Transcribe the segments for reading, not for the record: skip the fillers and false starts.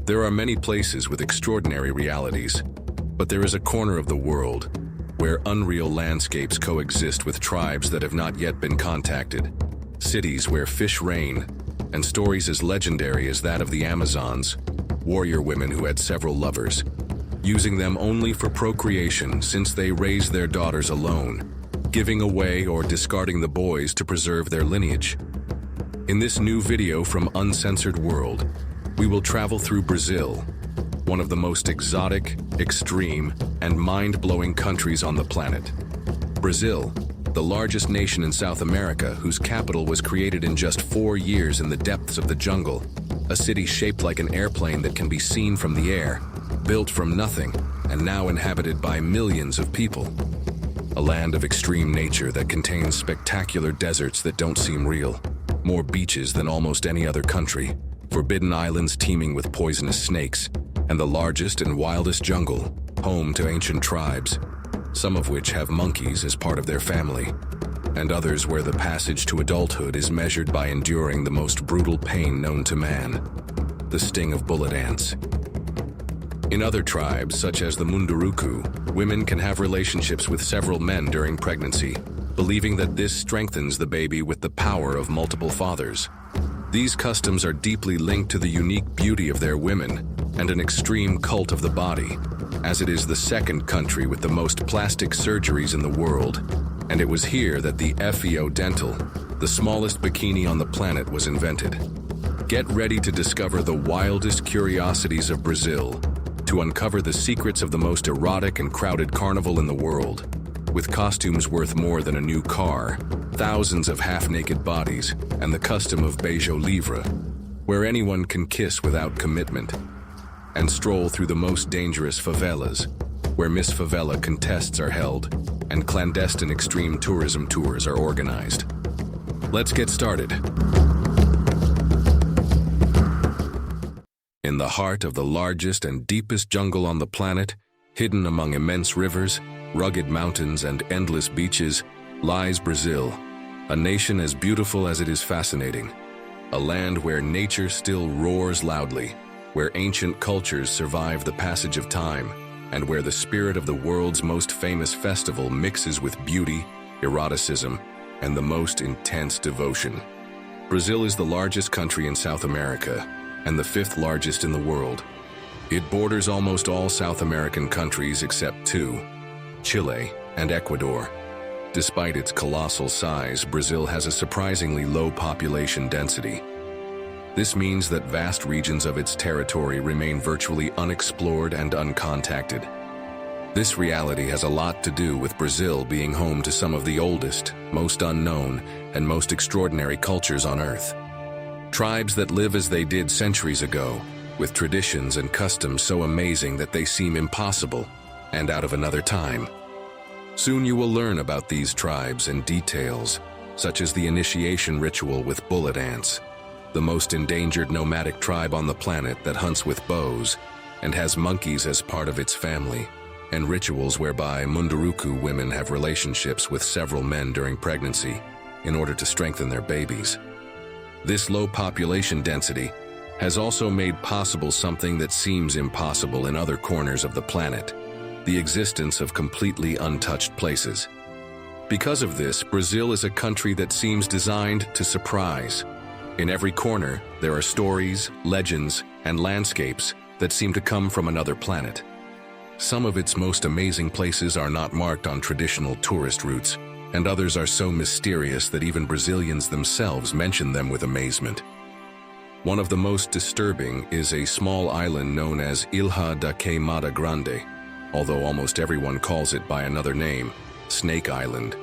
There are many places with extraordinary realities, but there is a corner of the world where unreal landscapes coexist with tribes that have not yet been contacted, cities where fish reign, and stories as legendary as that of the Amazons, warrior women who had several lovers, using them only for procreation since they raised their daughters alone, giving away or discarding the boys to preserve their lineage. In this new video from Uncensored World, we will travel through Brazil, one of the most exotic, extreme, and mind-blowing countries on the planet. Brazil, the largest nation in South America whose capital was created in just 4 years in the depths of the jungle, a city shaped like an airplane that can be seen from the air, built from nothing, and now inhabited by millions of people. A land of extreme nature that contains spectacular deserts that don't seem real, more beaches than almost any other country, forbidden islands teeming with poisonous snakes, and the largest and wildest jungle, home to ancient tribes, some of which have monkeys as part of their family, and others where the passage to adulthood is measured by enduring the most brutal pain known to man, the sting of bullet ants. In other tribes, such as the Munduruku, women can have relationships with several men during pregnancy, believing that this strengthens the baby with the power of multiple fathers. These customs are deeply linked to the unique beauty of their women and an extreme cult of the body, as it is the second country with the most plastic surgeries in the world, and it was here that the FEO dental, the smallest bikini on the planet, was invented. Get ready to discover the wildest curiosities of Brazil, to uncover the secrets of the most erotic and crowded carnival in the world, with costumes worth more than a new car, thousands of half-naked bodies, and the custom of beijo livre, where anyone can kiss without commitment, and stroll through the most dangerous favelas, where Miss Favela contests are held, and clandestine extreme tourism tours are organized. Let's get started. In the heart of the largest and deepest jungle on the planet, hidden among immense rivers, rugged mountains, and endless beaches, lies Brazil, a nation as beautiful as it is fascinating, a land where nature still roars loudly, where ancient cultures survive the passage of time, and where the spirit of the world's most famous festival mixes with beauty, eroticism, and the most intense devotion. Brazil is the largest country in South America, and the 5th largest in the world. It borders almost all South American countries except 2, Chile and Ecuador. Despite its colossal size, Brazil has a surprisingly low population density. This means that vast regions of its territory remain virtually unexplored and uncontacted. This reality has a lot to do with Brazil being home to some of the oldest, most unknown, and most extraordinary cultures on Earth. Tribes that live as they did centuries ago, with traditions and customs so amazing that they seem impossible and out of another time. Soon you will learn about these tribes and details, such as the initiation ritual with bullet ants, the most endangered nomadic tribe on the planet that hunts with bows and has monkeys as part of its family, and rituals whereby Munduruku women have relationships with several men during pregnancy in order to strengthen their babies. This low population density has also made possible something that seems impossible in other corners of the planet: the existence of completely untouched places. Because of this, Brazil is a country that seems designed to surprise. In every corner, there are stories, legends, and landscapes that seem to come from another planet. Some of its most amazing places are not marked on traditional tourist routes, and others are so mysterious that even Brazilians themselves mention them with amazement. One of the most disturbing is a small island known as Ilha da Queimada Grande, although almost everyone calls it by another name, Snake Island.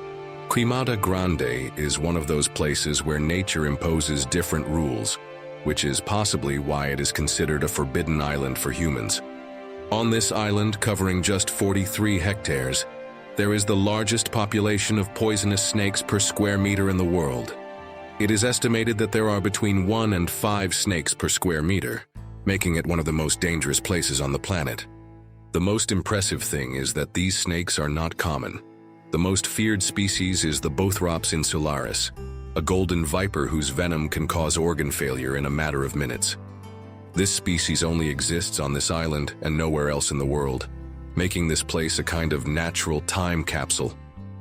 Queimada Grande is one of those places where nature imposes different rules, which is possibly why it is considered a forbidden island for humans. On this island, covering just 43 hectares, there is the largest population of poisonous snakes per square meter in the world. It is estimated that there are between 1 and 5 snakes per square meter, making it one of the most dangerous places on the planet. The most impressive thing is that these snakes are not common. The most feared species is the Bothrops insularis, a golden viper whose venom can cause organ failure in a matter of minutes. This species only exists on this island and nowhere else in the world, making this place a kind of natural time capsule,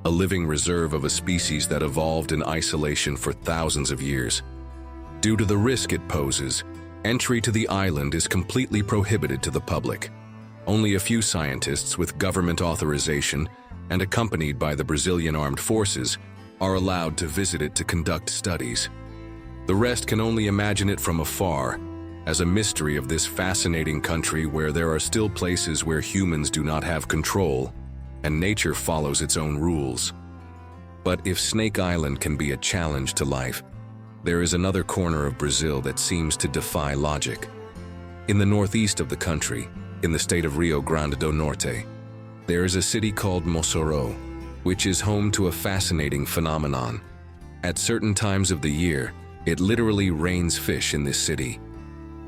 a living reserve of a species that evolved in isolation for thousands of years. Due to the risk it poses, entry to the island is completely prohibited to the public. Only a few scientists with government authorization and accompanied by the Brazilian Armed Forces are allowed to visit it to conduct studies. The rest can only imagine it from afar, as a mystery of this fascinating country where there are still places where humans do not have control, and nature follows its own rules. But if Snake Island can be a challenge to life, there is another corner of Brazil that seems to defy logic. In the northeast of the country, in the state of Rio Grande do Norte, there is a city called Mossoró, which is home to a fascinating phenomenon. At certain times of the year, it literally rains fish in this city,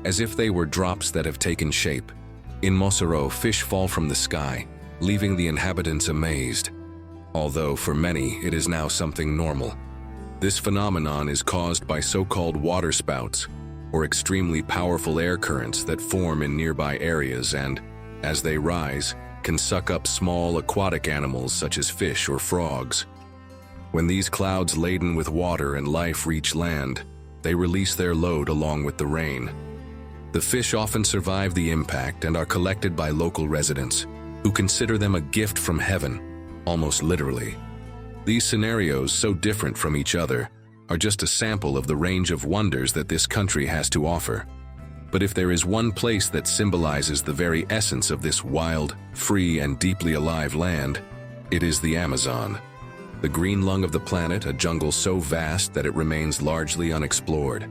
as if they were drops that have taken shape. In Mossoró, fish fall from the sky, leaving the inhabitants amazed. Although for many, it is now something normal. This phenomenon is caused by so-called water spouts, or extremely powerful air currents that form in nearby areas and, as they rise, can suck up small aquatic animals such as fish or frogs. When these clouds laden with water and life reach land, they release their load along with the rain. The fish often survive the impact and are collected by local residents, who consider them a gift from heaven, almost literally. These scenarios, so different from each other, are just a sample of the range of wonders that this country has to offer. But if there is one place that symbolizes the very essence of this wild, free, and deeply alive land, it is the Amazon. The green lung of the planet, a jungle so vast that it remains largely unexplored.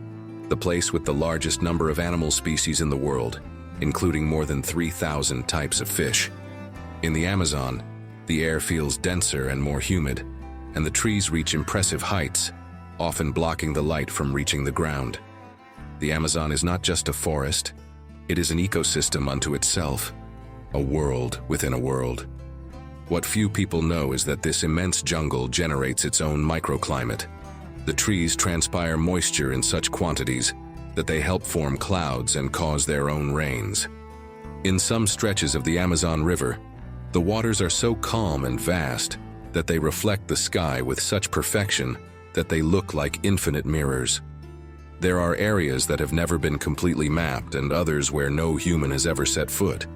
The place with the largest number of animal species in the world, including more than 3,000 types of fish. In the Amazon, the air feels denser and more humid, and the trees reach impressive heights, often blocking the light from reaching the ground. The Amazon is not just a forest, it is an ecosystem unto itself, a world within a world. What few people know is that this immense jungle generates its own microclimate. The trees transpire moisture in such quantities that they help form clouds and cause their own rains. In some stretches of the Amazon River, the waters are so calm and vast that they reflect the sky with such perfection that they look like infinite mirrors. There are areas that have never been completely mapped and others where no human has ever set foot.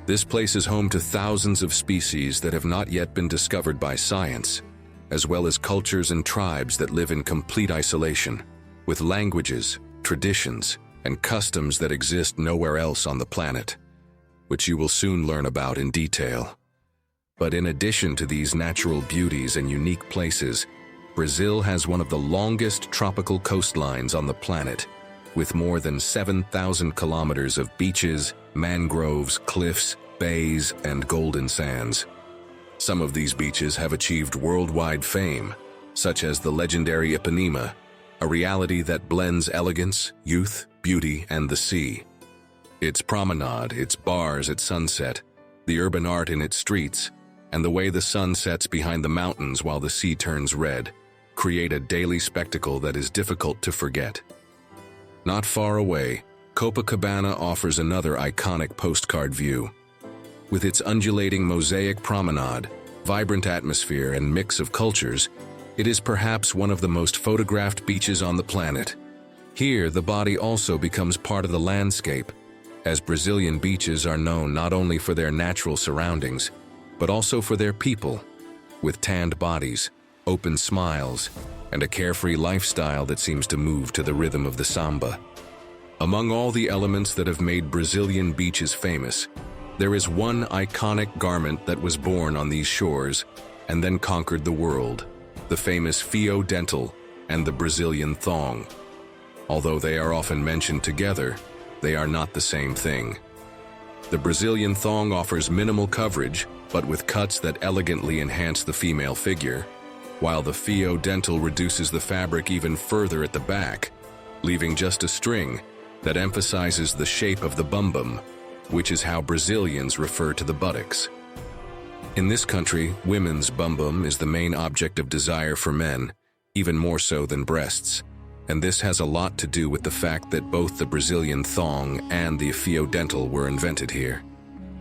This place is home to thousands of species that have not yet been discovered by science, as well as cultures and tribes that live in complete isolation, with languages, traditions, and customs that exist nowhere else on the planet, which you will soon learn about in detail. But in addition to these natural beauties and unique places, Brazil has one of the longest tropical coastlines on the planet, with more than 7,000 kilometers of beaches, mangroves, cliffs, bays, and golden sands. Some of these beaches have achieved worldwide fame, such as the legendary Ipanema, a reality that blends elegance, youth, beauty, and the sea. Its promenade, its bars at sunset, the urban art in its streets, and the way the sun sets behind the mountains while the sea turns red, create a daily spectacle that is difficult to forget. Not far away, Copacabana offers another iconic postcard view. With its undulating mosaic promenade, vibrant atmosphere, and mix of cultures, it is perhaps one of the most photographed beaches on the planet. Here, the body also becomes part of the landscape, as Brazilian beaches are known not only for their natural surroundings, but also for their people, with tanned bodies, open smiles, and a carefree lifestyle that seems to move to the rhythm of the samba. Among all the elements that have made Brazilian beaches famous, there is one iconic garment that was born on these shores and then conquered the world, the famous fio dental and the Brazilian thong. Although they are often mentioned together, they are not the same thing. The Brazilian thong offers minimal coverage, but with cuts that elegantly enhance the female figure, while the fio dental reduces the fabric even further at the back, leaving just a string that emphasizes the shape of the bumbum, which is how Brazilians refer to the buttocks. In this country, women's bumbum is the main object of desire for men, even more so than breasts. and this has a lot to do with the fact that both the Brazilian thong and the fio dental were invented here.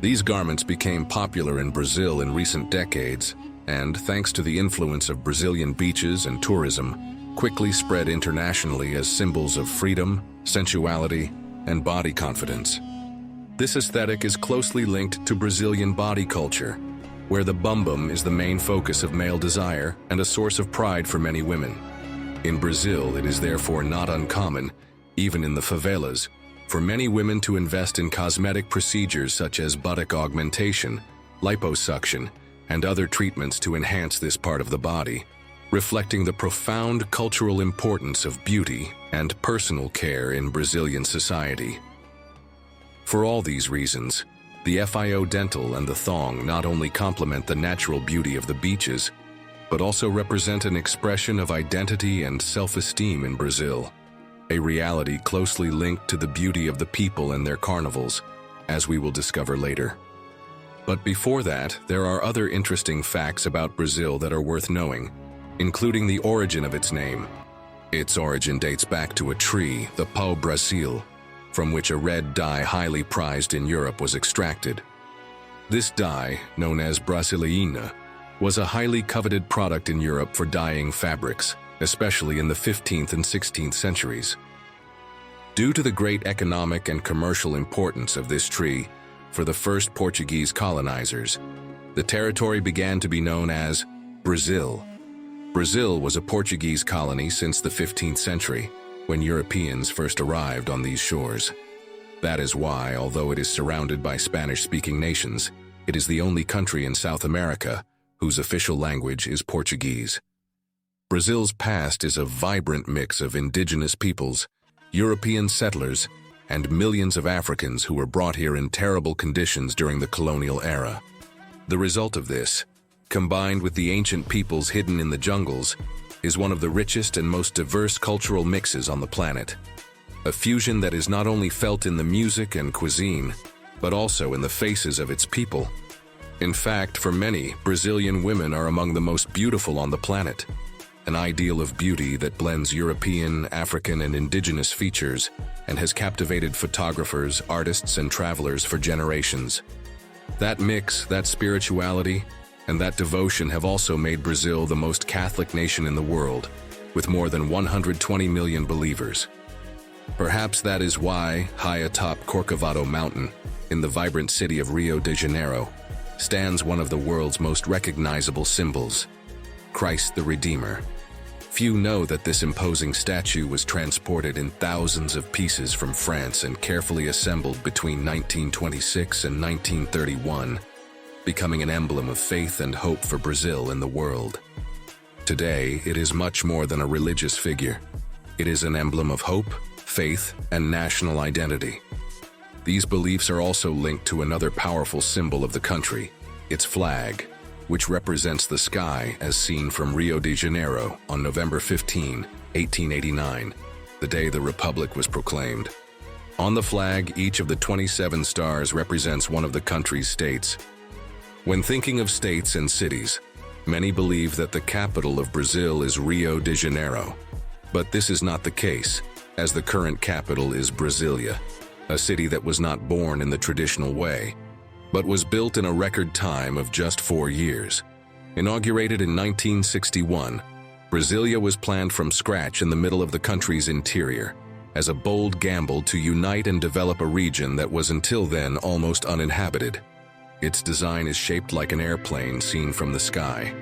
These garments became popular in Brazil in recent decades, and thanks to the influence of Brazilian beaches and tourism, quickly spread internationally as symbols of freedom, sensuality, and body confidence. This aesthetic is closely linked to Brazilian body culture, where the bumbum is the main focus of male desire and a source of pride for many women. In Brazil, it is therefore not uncommon, even in the favelas, for many women to invest in cosmetic procedures such as buttock augmentation, liposuction, and other treatments to enhance this part of the body, reflecting the profound cultural importance of beauty and personal care in Brazilian society. For all these reasons, the fio dental and the thong not only complement the natural beauty of the beaches, but also represent an expression of identity and self-esteem in Brazil, a reality closely linked to the beauty of the people and their carnivals, as we will discover later. But before that, there are other interesting facts about Brazil that are worth knowing, including the origin of its name. Its origin dates back to a tree, the pau-brasil, from which a red dye highly prized in Europe was extracted. This dye, known as brasileira, was a highly coveted product in Europe for dyeing fabrics, especially in the 15th and 16th centuries. Due to the great economic and commercial importance of this tree for the first Portuguese colonizers, the territory began to be known as Brazil. Brazil was a Portuguese colony since the 15th century, when Europeans first arrived on these shores. That is why, although it is surrounded by Spanish-speaking nations, it is the only country in South America whose official language is Portuguese. Brazil's past is a vibrant mix of indigenous peoples, European settlers, and millions of Africans who were brought here in terrible conditions during the colonial era. The result of this, combined with the ancient peoples hidden in the jungles, is one of the richest and most diverse cultural mixes on the planet. A fusion that is not only felt in the music and cuisine, but also in the faces of its people. In fact, for many, Brazilian women are among the most beautiful on the planet, an ideal of beauty that blends European, African, and indigenous features and has captivated photographers, artists, and travelers for generations. That mix, that spirituality, and that devotion have also made Brazil the most Catholic nation in the world, with more than 120 million believers. Perhaps that is why, high atop Corcovado Mountain, in the vibrant city of Rio de Janeiro, stands one of the world's most recognizable symbols, Christ the Redeemer. Few know that this imposing statue was transported in thousands of pieces from France and carefully assembled between 1926 and 1931, becoming an emblem of faith and hope for Brazil and the world. Today, it is much more than a religious figure. It is an emblem of hope, faith, and national identity. These beliefs are also linked to another powerful symbol of the country, its flag, which represents the sky as seen from Rio de Janeiro on November 15, 1889, the day the Republic was proclaimed. On the flag, each of the 27 stars represents one of the country's states. When thinking of states and cities, many believe that the capital of Brazil is Rio de Janeiro. But this is not the case, as the current capital is Brasilia, a city that was not born in the traditional way, but was built in a record time of just 4 years. Inaugurated in 1961, Brasilia was planned from scratch in the middle of the country's interior, as a bold gamble to unite and develop a region that was until then almost uninhabited. Its design is shaped like an airplane seen from the sky,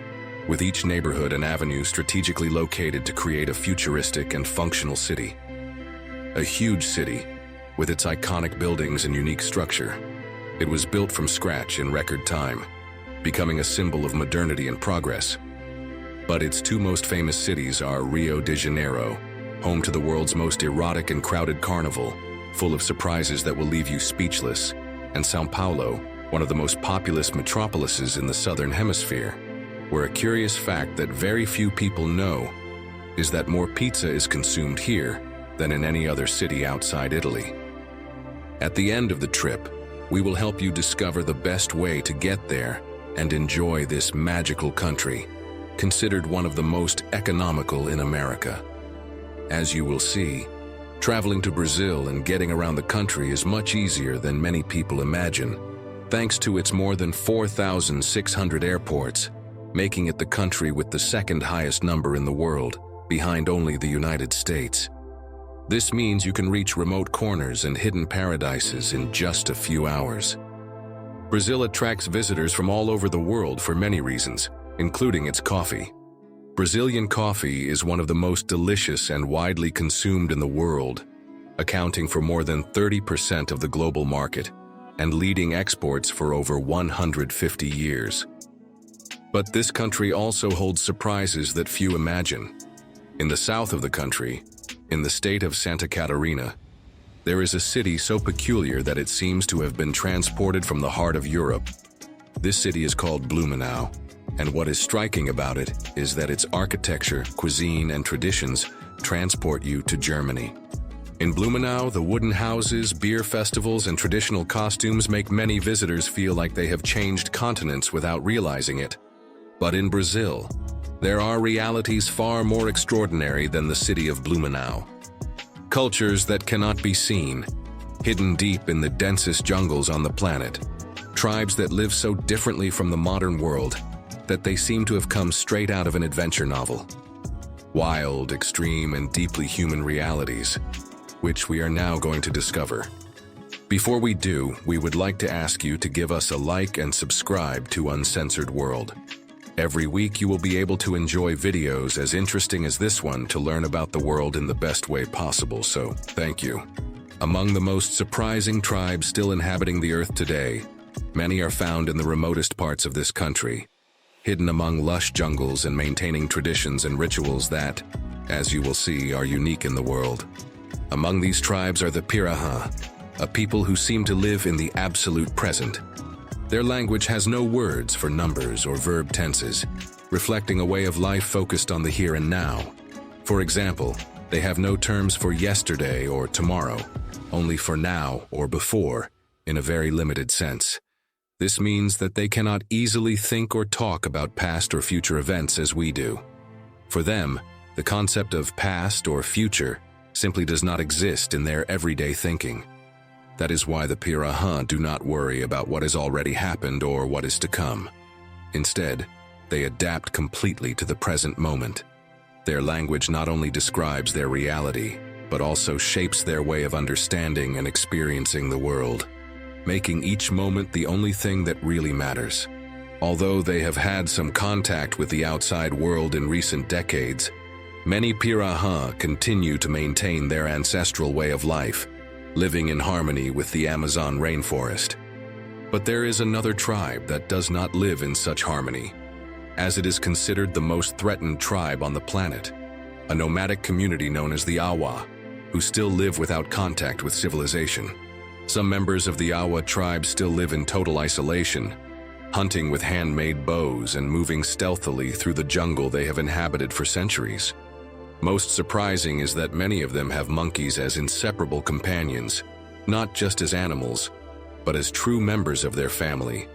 with each neighborhood and avenue strategically located to create a futuristic and functional city. A huge city, with its iconic buildings and unique structure. It was built from scratch in record time, becoming a symbol of modernity and progress. But its two most famous cities are Rio de Janeiro, home to the world's most erotic and crowded carnival, full of surprises that will leave you speechless, and São Paulo, one of the most populous metropolises in the Southern Hemisphere, where a curious fact that very few people know is that more pizza is consumed here than in any other city outside Italy. At the end of the trip, we will help you discover the best way to get there and enjoy this magical country, considered one of the most economical in America. As you will see, traveling to Brazil and getting around the country is much easier than many people imagine, thanks to its more than 4,600 airports, making it the country with the second highest number in the world, behind only the United States. This means you can reach remote corners and hidden paradises in just a few hours. Brazil attracts visitors from all over the world for many reasons, including its coffee. Brazilian coffee is one of the most delicious and widely consumed in the world, accounting for more than 30% of the global market and leading exports for over 150 years. But this country also holds surprises that few imagine. In the south of the country, in the state of Santa Catarina, there is a city so peculiar that it seems to have been transported from the heart of Europe. This city is called Blumenau, and what is striking about it is that its architecture, cuisine, and traditions transport you to Germany. In Blumenau, the wooden houses, beer festivals, and traditional costumes make many visitors feel like they have changed continents without realizing it. But in Brazil, there are realities far more extraordinary than the city of Blumenau. Cultures that cannot be seen, hidden deep in the densest jungles on the planet. Tribes that live so differently from the modern world that they seem to have come straight out of an adventure novel. Wild, extreme, and deeply human realities, which we are now going to discover. Before we do, we would like to ask you to give us a like and subscribe to Uncensored World. Every week you will be able to enjoy videos as interesting as this one to learn about the world in the best way possible, so thank you. Among the most surprising tribes still inhabiting the earth today, many are found in the remotest parts of this country, hidden among lush jungles and maintaining traditions and rituals that, as you will see, are unique in the world. Among these tribes are the Piraha, a people who seem to live in the absolute present. Their language has no words for numbers or verb tenses, reflecting a way of life focused on the here and now. For example, they have no terms for yesterday or tomorrow, only for now or before, in a very limited sense. This means that they cannot easily think or talk about past or future events as we do. For them, the concept of past or future simply does not exist in their everyday thinking. That is why the Piraha do not worry about what has already happened or what is to come. Instead, they adapt completely to the present moment. Their language not only describes their reality, but also shapes their way of understanding and experiencing the world, making each moment the only thing that really matters. Although they have had some contact with the outside world in recent decades, many Piraha continue to maintain their ancestral way of life, living in harmony with the Amazon rainforest. But there is another tribe that does not live in such harmony, as it is considered the most threatened tribe on the planet, a nomadic community known as the Awa, who still live without contact with civilization. Some members of the Awa tribe still live in total isolation, hunting with handmade bows and moving stealthily through the jungle they have inhabited for centuries. Most surprising is that many of them have monkeys as inseparable companions, not just as animals, but as true members of their family.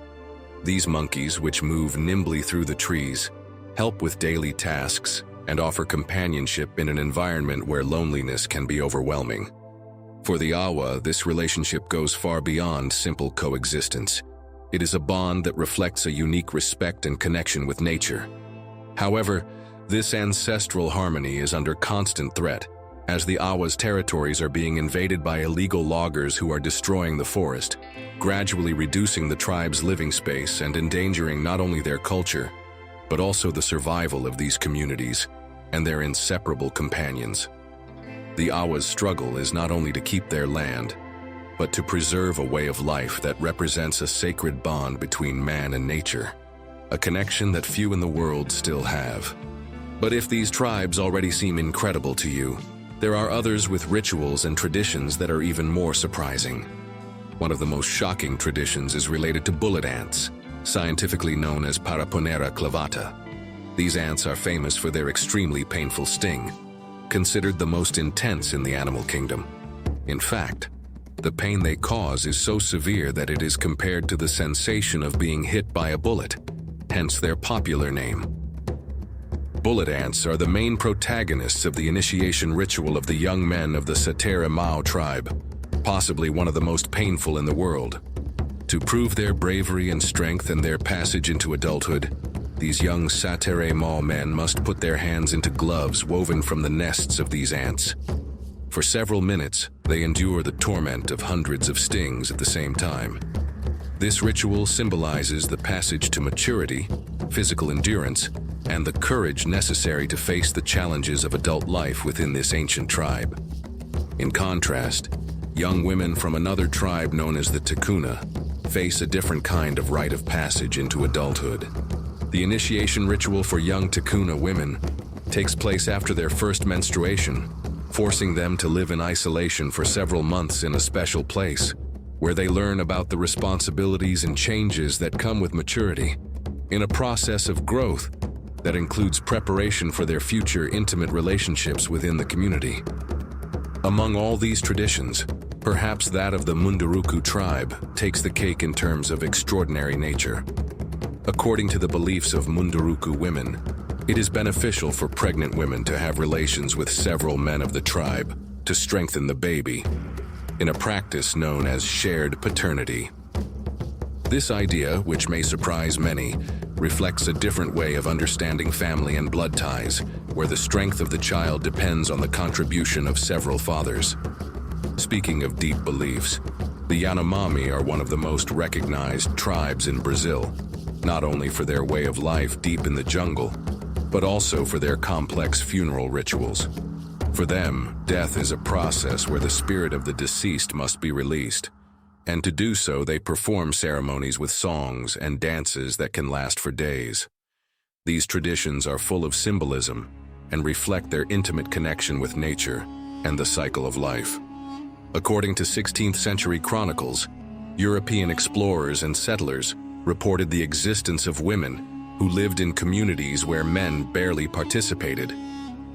These monkeys, which move nimbly through the trees, help with daily tasks and offer companionship in an environment where loneliness can be overwhelming. For the Awa, this relationship goes far beyond simple coexistence. It is a bond that reflects a unique respect and connection with nature. However, this ancestral harmony is under constant threat, as the Awa's territories are being invaded by illegal loggers who are destroying the forest, gradually reducing the tribe's living space and endangering not only their culture, but also the survival of these communities and their inseparable companions. The Awa's struggle is not only to keep their land, but to preserve a way of life that represents a sacred bond between man and nature, a connection that few in the world still have. But if these tribes already seem incredible to you, there are others with rituals and traditions that are even more surprising. One of the most shocking traditions is related to bullet ants, scientifically known as Paraponera clavata. These ants are famous for their extremely painful sting, considered the most intense in the animal kingdom. In fact, the pain they cause is so severe that it is compared to the sensation of being hit by a bullet, hence their popular name. Bullet ants are the main protagonists of the initiation ritual of the young men of the Satara Mao tribe, possibly one of the most painful in the world. To prove their bravery and strength and their passage into adulthood, these young Satara Mao men must put their hands into gloves woven from the nests of these ants. For several minutes, they endure the torment of hundreds of stings at the same time. This ritual symbolizes the passage to maturity, physical endurance, and the courage necessary to face the challenges of adult life within this ancient tribe. In contrast, young women from another tribe known as the Takuna face a different kind of rite of passage into adulthood. The initiation ritual for young Takuna women takes place after their first menstruation, forcing them to live in isolation for several months in a special place, where they learn about the responsibilities and changes that come with maturity, in a process of growth that includes preparation for their future intimate relationships within the community. Among all these traditions, perhaps that of the Munduruku tribe takes the cake in terms of extraordinary nature. According to the beliefs of Munduruku women, it is beneficial for pregnant women to have relations with several men of the tribe to strengthen the baby, in a practice known as shared paternity. This idea, which may surprise many, reflects a different way of understanding family and blood ties, where the strength of the child depends on the contribution of several fathers. Speaking of deep beliefs, the Yanomami are one of the most recognized tribes in Brazil, not only for their way of life deep in the jungle, but also for their complex funeral rituals. For them, death is a process where the spirit of the deceased must be released, and to do so they perform ceremonies with songs and dances that can last for days. These traditions are full of symbolism and reflect their intimate connection with nature and the cycle of life. According to 16th century chronicles, European explorers and settlers reported the existence of women who lived in communities where men barely participated,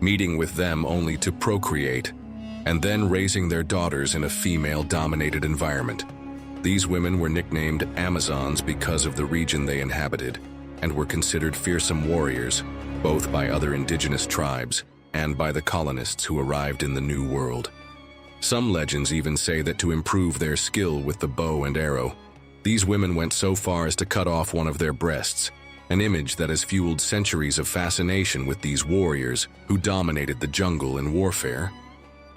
meeting with them only to procreate, and then raising their daughters in a female-dominated environment. These women were nicknamed Amazons because of the region they inhabited, and were considered fearsome warriors, both by other indigenous tribes and by the colonists who arrived in the New World. Some legends even say that to improve their skill with the bow and arrow, these women went so far as to cut off one of their breasts, an image that has fueled centuries of fascination with these warriors who dominated the jungle in warfare.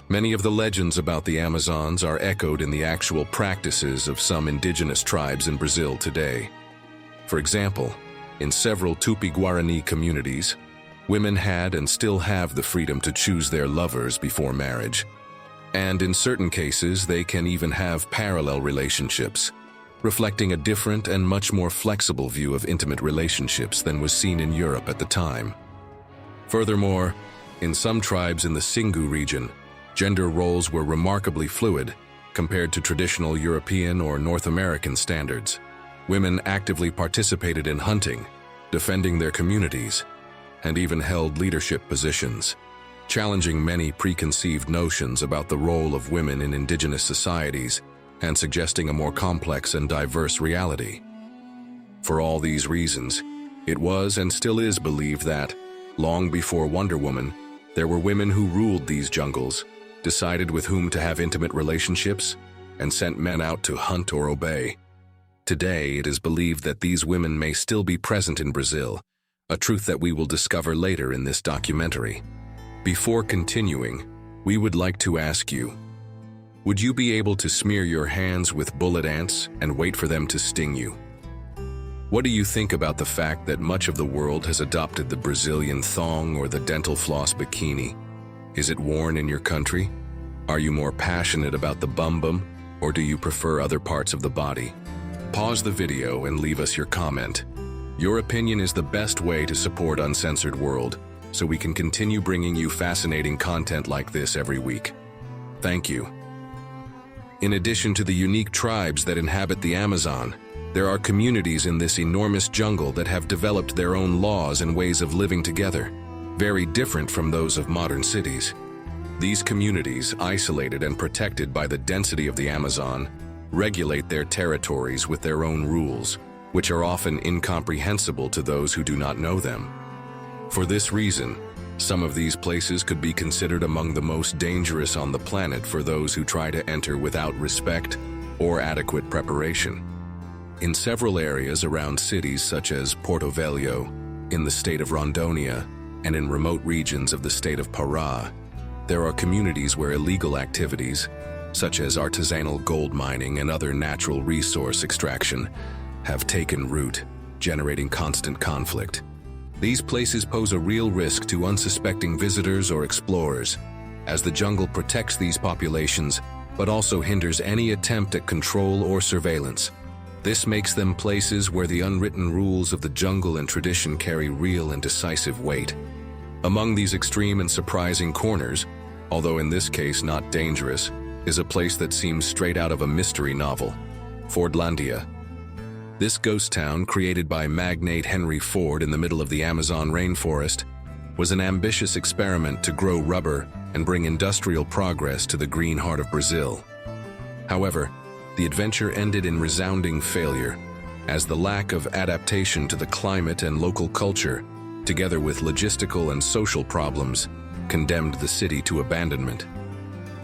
Many of the legends about the Amazons are echoed in the actual practices of some indigenous tribes in Brazil today. For example, in several Tupi-Guarani communities, women had and still have the freedom to choose their lovers before marriage. And in certain cases, they can even have parallel relationships, reflecting a different and much more flexible view of intimate relationships than was seen in Europe at the time. Furthermore, in some tribes in the Singu region, gender roles were remarkably fluid compared to traditional European or North American standards. Women actively participated in hunting, defending their communities, and even held leadership positions, challenging many preconceived notions about the role of women in indigenous societies and suggesting a more complex and diverse reality. For all these reasons, it was and still is believed that, long before Wonder Woman, there were women who ruled these jungles, decided with whom to have intimate relationships, and sent men out to hunt or obey. Today, it is believed that these women may still be present in Brazil, a truth that we will discover later in this documentary. Before continuing, we would like to ask you, would you be able to smear your hands with bullet ants and wait for them to sting you? What do you think about the fact that much of the world has adopted the Brazilian thong or the dental floss bikini? Is it worn in your country? Are you more passionate about the bum, or do you prefer other parts of the body? Pause the video and leave us your comment. Your opinion is the best way to support Uncensored World, so we can continue bringing you fascinating content like this every week. Thank you. In addition to the unique tribes that inhabit the Amazon, there are communities in this enormous jungle that have developed their own laws and ways of living together, very different from those of modern cities. These communities, isolated and protected by the density of the Amazon, regulate their territories with their own rules, which are often incomprehensible to those who do not know them. For this reason, some of these places could be considered among the most dangerous on the planet for those who try to enter without respect or adequate preparation. In several areas around cities such as Porto Velho, in the state of Rondônia, and in remote regions of the state of Pará, there are communities where illegal activities, such as artisanal gold mining and other natural resource extraction, have taken root, generating constant conflict. These places pose a real risk to unsuspecting visitors or explorers, as the jungle protects these populations but also hinders any attempt at control or surveillance. This makes them places where the unwritten rules of the jungle and tradition carry real and decisive weight. Among these extreme and surprising corners, although in this case not dangerous, is a place that seems straight out of a mystery novel, Fordlandia. This ghost town, created by magnate Henry Ford in the middle of the Amazon rainforest, was an ambitious experiment to grow rubber and bring industrial progress to the green heart of Brazil. However, the adventure ended in resounding failure, as the lack of adaptation to the climate and local culture, together with logistical and social problems, condemned the city to abandonment.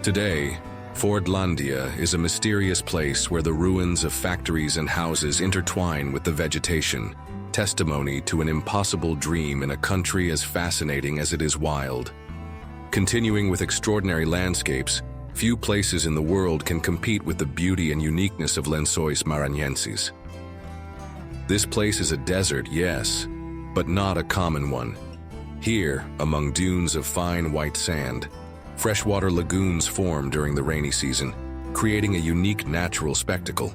Today, Fordlandia is a mysterious place where the ruins of factories and houses intertwine with the vegetation, testimony to an impossible dream in a country as fascinating as it is wild. Continuing with extraordinary landscapes, few places in the world can compete with the beauty and uniqueness of Lençóis Maranhenses. This place is a desert, yes, but not a common one. Here, among dunes of fine white sand, freshwater lagoons form during the rainy season, creating a unique natural spectacle.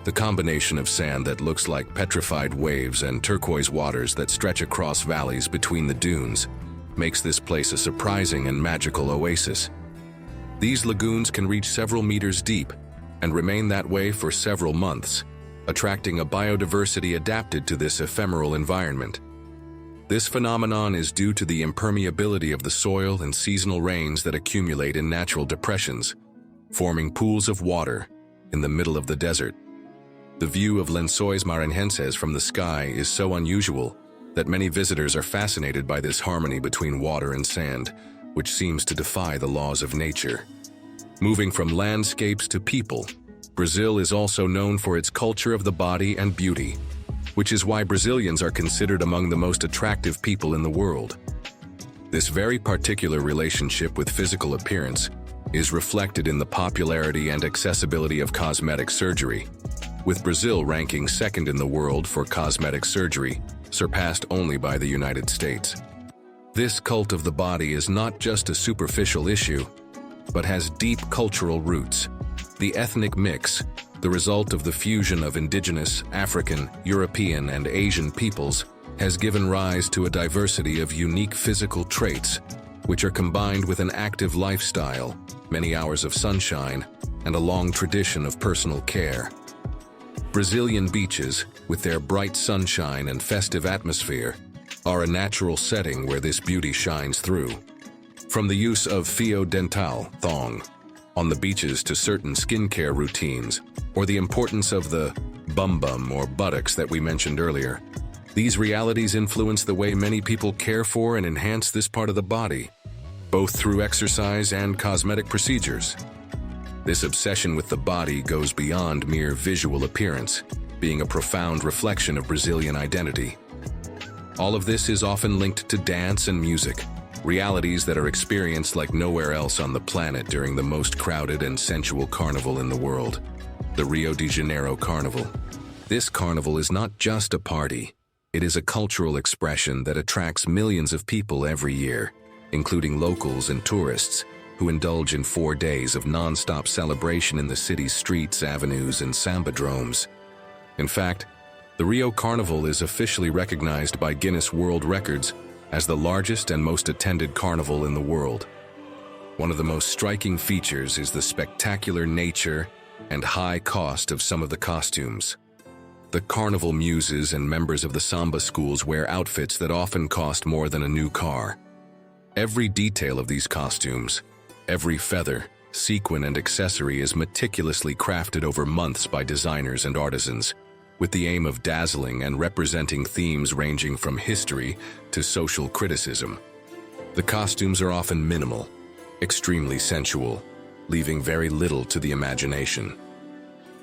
The combination of sand that looks like petrified waves and turquoise waters that stretch across valleys between the dunes makes this place a surprising and magical oasis. These lagoons can reach several meters deep and remain that way for several months, attracting a biodiversity adapted to this ephemeral environment. This phenomenon is due to the impermeability of the soil and seasonal rains that accumulate in natural depressions, forming pools of water in the middle of the desert. The view of Lençóis Maranhenses from the sky is so unusual that many visitors are fascinated by this harmony between water and sand, which seems to defy the laws of nature. Moving from landscapes to people, Brazil is also known for its culture of the body and beauty, which is why Brazilians are considered among the most attractive people in the world. This very particular relationship with physical appearance is reflected in the popularity and accessibility of cosmetic surgery, with Brazil ranking second in the world for cosmetic surgery, surpassed only by the United States. This cult of the body is not just a superficial issue, but has deep cultural roots. The ethnic mix, the result of the fusion of indigenous, African, European, and Asian peoples, has given rise to a diversity of unique physical traits, which are combined with an active lifestyle, many hours of sunshine, and a long tradition of personal care. Brazilian beaches, with their bright sunshine and festive atmosphere, are a natural setting where this beauty shines through. From the use of fio dental, thong, on the beaches to certain skincare routines, or the importance of the bum or buttocks that we mentioned earlier, these realities influence the way many people care for and enhance this part of the body, both through exercise and cosmetic procedures. This obsession with the body goes beyond mere visual appearance, being a profound reflection of Brazilian identity. All of this is often linked to dance and music, realities that are experienced like nowhere else on the planet during the most crowded and sensual carnival in the world, the Rio de Janeiro Carnival. This carnival is not just a party, it is a cultural expression that attracts millions of people every year, including locals and tourists, who indulge in 4 days of non-stop celebration in the city's streets, avenues, and sambadromes. In fact, the Rio Carnival is officially recognized by Guinness World Records as the largest and most attended carnival in the world. One of the most striking features is the spectacular nature and high cost of some of the costumes. The carnival muses and members of the samba schools wear outfits that often cost more than a new car. Every detail of these costumes, every feather, sequin, and accessory is meticulously crafted over months by designers and artisans, with the aim of dazzling and representing themes ranging from history to social criticism. The costumes are often minimal, extremely sensual, leaving very little to the imagination.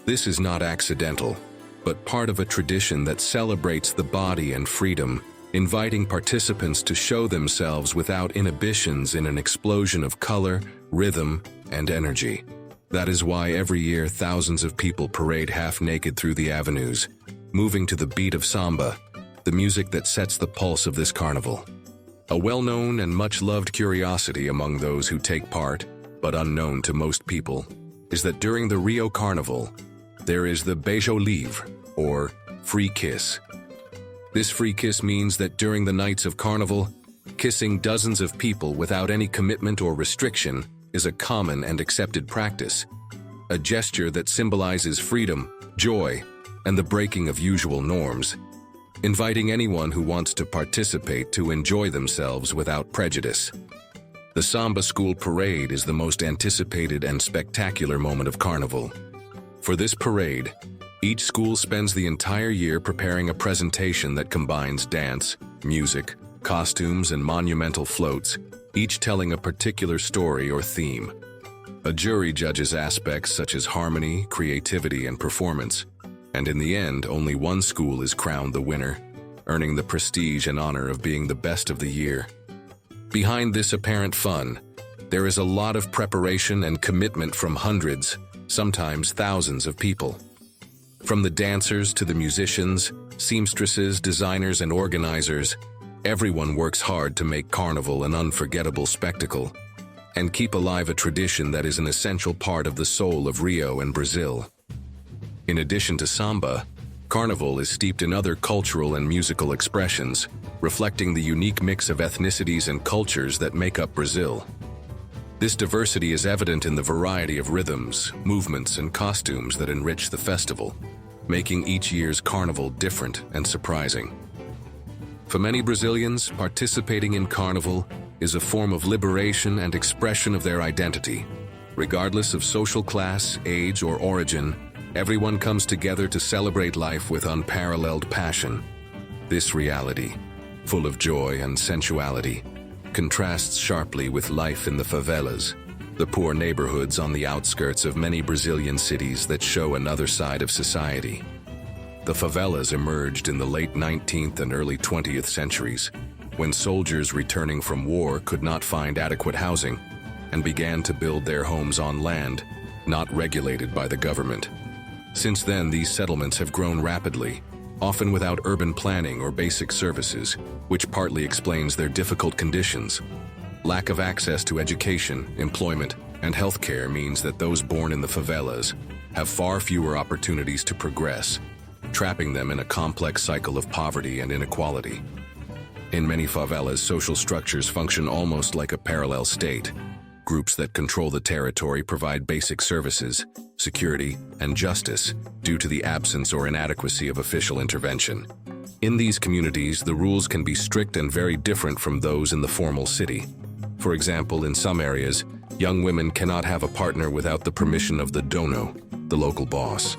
This is not accidental, but part of a tradition that celebrates the body and freedom, inviting participants to show themselves without inhibitions in an explosion of color, rhythm, and energy. That is why every year thousands of people parade half-naked through the avenues, moving to the beat of samba, the music that sets the pulse of this carnival. A well-known and much-loved curiosity among those who take part, but unknown to most people, is that during the Rio Carnival, there is the beijo livre, or free kiss. This free kiss means that during the nights of carnival, kissing dozens of people without any commitment or restriction is a common and accepted practice, a gesture that symbolizes freedom, joy, and the breaking of usual norms, inviting anyone who wants to participate to enjoy themselves without prejudice. The Samba School Parade is the most anticipated and spectacular moment of carnival. For this parade, each school spends the entire year preparing a presentation that combines dance, music, costumes, and monumental floats, each telling a particular story or theme. A jury judges aspects such as harmony, creativity, and performance, and in the end, only one school is crowned the winner, earning the prestige and honor of being the best of the year. Behind this apparent fun, there is a lot of preparation and commitment from hundreds, sometimes thousands of people. From the dancers to the musicians, seamstresses, designers, and organizers, everyone works hard to make carnival an unforgettable spectacle and keep alive a tradition that is an essential part of the soul of Rio and Brazil. In addition to samba, carnival is steeped in other cultural and musical expressions, reflecting the unique mix of ethnicities and cultures that make up Brazil. This diversity is evident in the variety of rhythms, movements, and costumes that enrich the festival, making each year's carnival different and surprising. For many Brazilians, participating in carnival is a form of liberation and expression of their identity. Regardless of social class, age, or origin, everyone comes together to celebrate life with unparalleled passion. This reality, full of joy and sensuality, contrasts sharply with life in the favelas, the poor neighborhoods on the outskirts of many Brazilian cities that show another side of society. The favelas emerged in the late 19th and early 20th centuries, when soldiers returning from war could not find adequate housing and began to build their homes on land not regulated by the government. Since then, these settlements have grown rapidly, often without urban planning or basic services, which partly explains their difficult conditions. Lack of access to education, employment, and healthcare means that those born in the favelas have far fewer opportunities to progress, trapping them in a complex cycle of poverty and inequality. In many favelas, social structures function almost like a parallel state. Groups that control the territory provide basic services, security, and justice due to the absence or inadequacy of official intervention. In these communities, the rules can be strict and very different from those in the formal city. For example, in some areas, young women cannot have a partner without the permission of the dono, the local boss.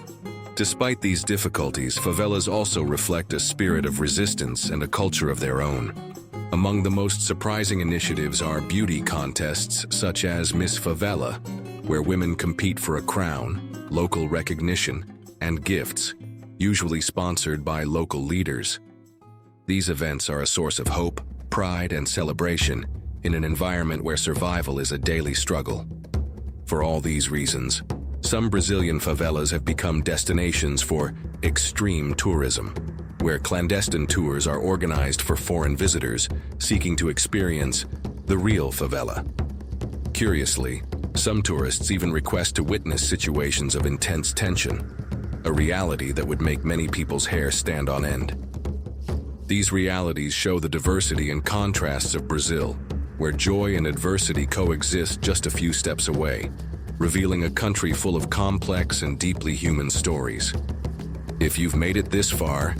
Despite these difficulties, favelas also reflect a spirit of resistance and a culture of their own. Among the most surprising initiatives are beauty contests such as Miss Favela, where women compete for a crown, local recognition, and gifts, usually sponsored by local leaders. These events are a source of hope, pride, and celebration in an environment where survival is a daily struggle. For all these reasons, some Brazilian favelas have become destinations for extreme tourism, where clandestine tours are organized for foreign visitors seeking to experience the real favela. Curiously, some tourists even request to witness situations of intense tension, a reality that would make many people's hair stand on end. These realities show the diversity and contrasts of Brazil, where joy and adversity coexist just a few steps away, revealing a country full of complex and deeply human stories. If you've made it this far,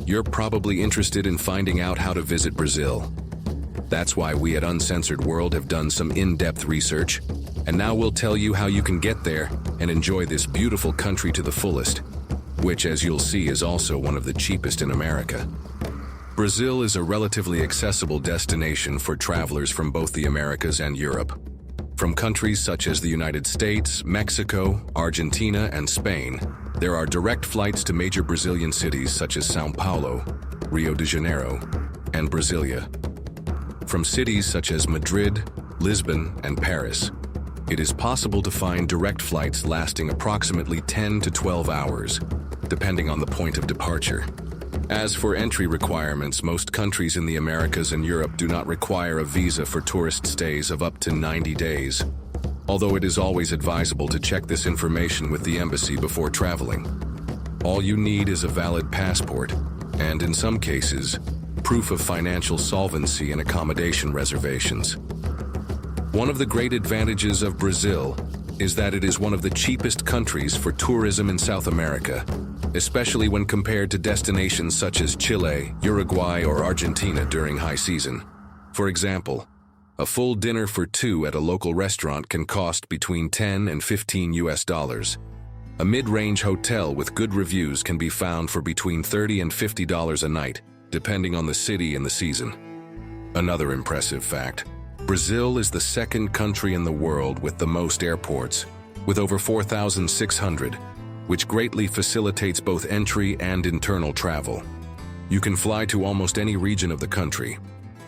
you're probably interested in finding out how to visit Brazil. That's why we at Uncensored World have done some in-depth research, and now we'll tell you how you can get there and enjoy this beautiful country to the fullest. which, as you'll see, is also one of the cheapest in America. Brazil is a relatively accessible destination for travelers from both the Americas and Europe. From countries such as the United States, Mexico, Argentina, and Spain, there are direct flights to major Brazilian cities such as São Paulo, Rio de Janeiro, and Brasilia. From cities such as Madrid, Lisbon, and Paris, it is possible to find direct flights lasting approximately 10 to 12 hours, depending on the point of departure. As for entry requirements, most countries in the Americas and Europe do not require a visa for tourist stays of up to 90 days, although it is always advisable to check this information with the embassy before traveling. All you need is a valid passport, and in some cases, proof of financial solvency and accommodation reservations. One of the great advantages of Brazil is that it is one of the cheapest countries for tourism in South America, especially when compared to destinations such as Chile, Uruguay, or Argentina during high season. For example, a full dinner for two at a local restaurant can cost between $10 and $15. A mid-range hotel with good reviews can be found for between $30 and $50 a night, depending on the city and the season. Another impressive fact: Brazil is the second country in the world with the most airports, with over 4,600, which greatly facilitates both entry and internal travel. You can fly to almost any region of the country,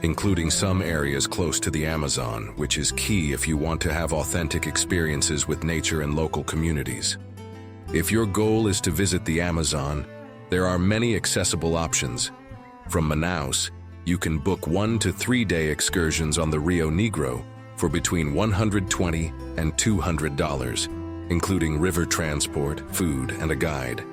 including some areas close to the Amazon, which is key if you want to have authentic experiences with nature and local communities. If your goal is to visit the Amazon, there are many accessible options. From Manaus, you can book 1 to 3 day excursions on the Rio Negro for between $120 and $200, including river transport, food, and a guide.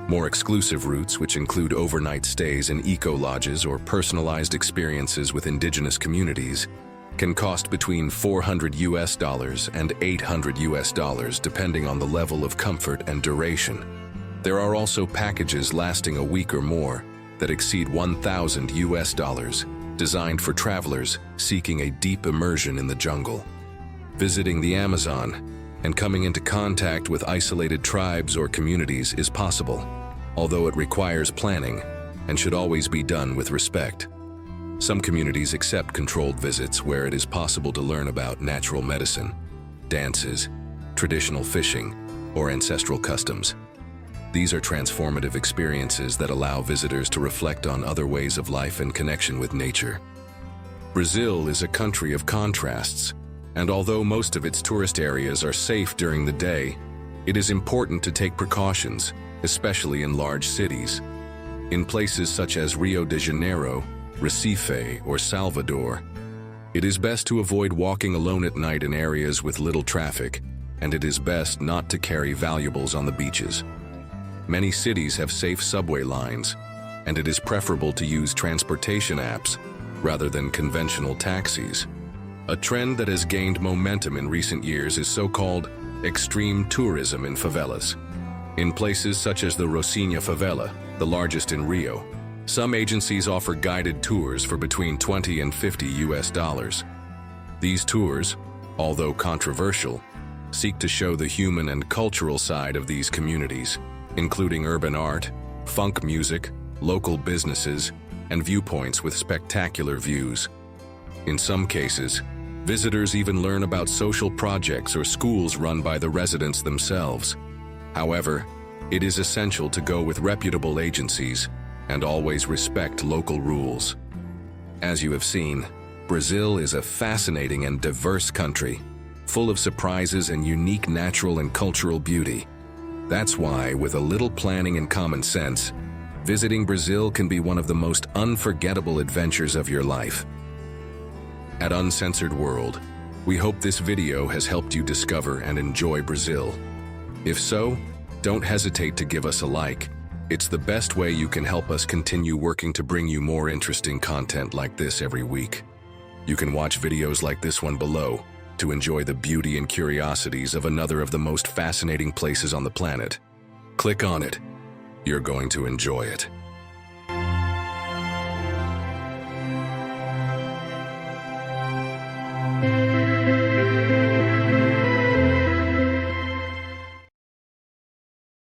More exclusive routes, which include overnight stays in eco-lodges or personalized experiences with indigenous communities, can cost between $400 and $800 depending on the level of comfort and duration. There are also packages lasting a week or more that exceed $1,000, designed for travelers seeking a deep immersion in the jungle. Visiting the Amazon and coming into contact with isolated tribes or communities is possible, although it requires planning and should always be done with respect. Some communities accept controlled visits where it is possible to learn about natural medicine, dances, traditional fishing, or ancestral customs. These are transformative experiences that allow visitors to reflect on other ways of life and connection with nature. Brazil is a country of contrasts, and although most of its tourist areas are safe during the day, it is important to take precautions, especially in large cities. In places such as Rio de Janeiro, Recife, or Salvador, it is best to avoid walking alone at night in areas with little traffic, and it is best not to carry valuables on the beaches. Many cities have safe subway lines, and it is preferable to use transportation apps rather than conventional taxis. A trend that has gained momentum in recent years is so-called extreme tourism in favelas. In places such as the Rocinha favela, the largest in Rio, some agencies offer guided tours for between $20 and $50. These tours, although controversial, seek to show the human and cultural side of these communities, including urban art, funk music, local businesses, and viewpoints with spectacular views. In some cases, visitors even learn about social projects or schools run by the residents themselves. However, it is essential to go with reputable agencies and always respect local rules. As you have seen, Brazil is a fascinating and diverse country, full of surprises and unique natural and cultural beauty. That's why, with a little planning and common sense, visiting Brazil can be one of the most unforgettable adventures of your life. At Uncensored World, we hope this video has helped you discover and enjoy Brazil. If so, don't hesitate to give us a like. It's the best way you can help us continue working to bring you more interesting content like this every week. You can watch videos like this one below to enjoy the beauty and curiosities of another of the most fascinating places on the planet. Click on it. You're going to enjoy it.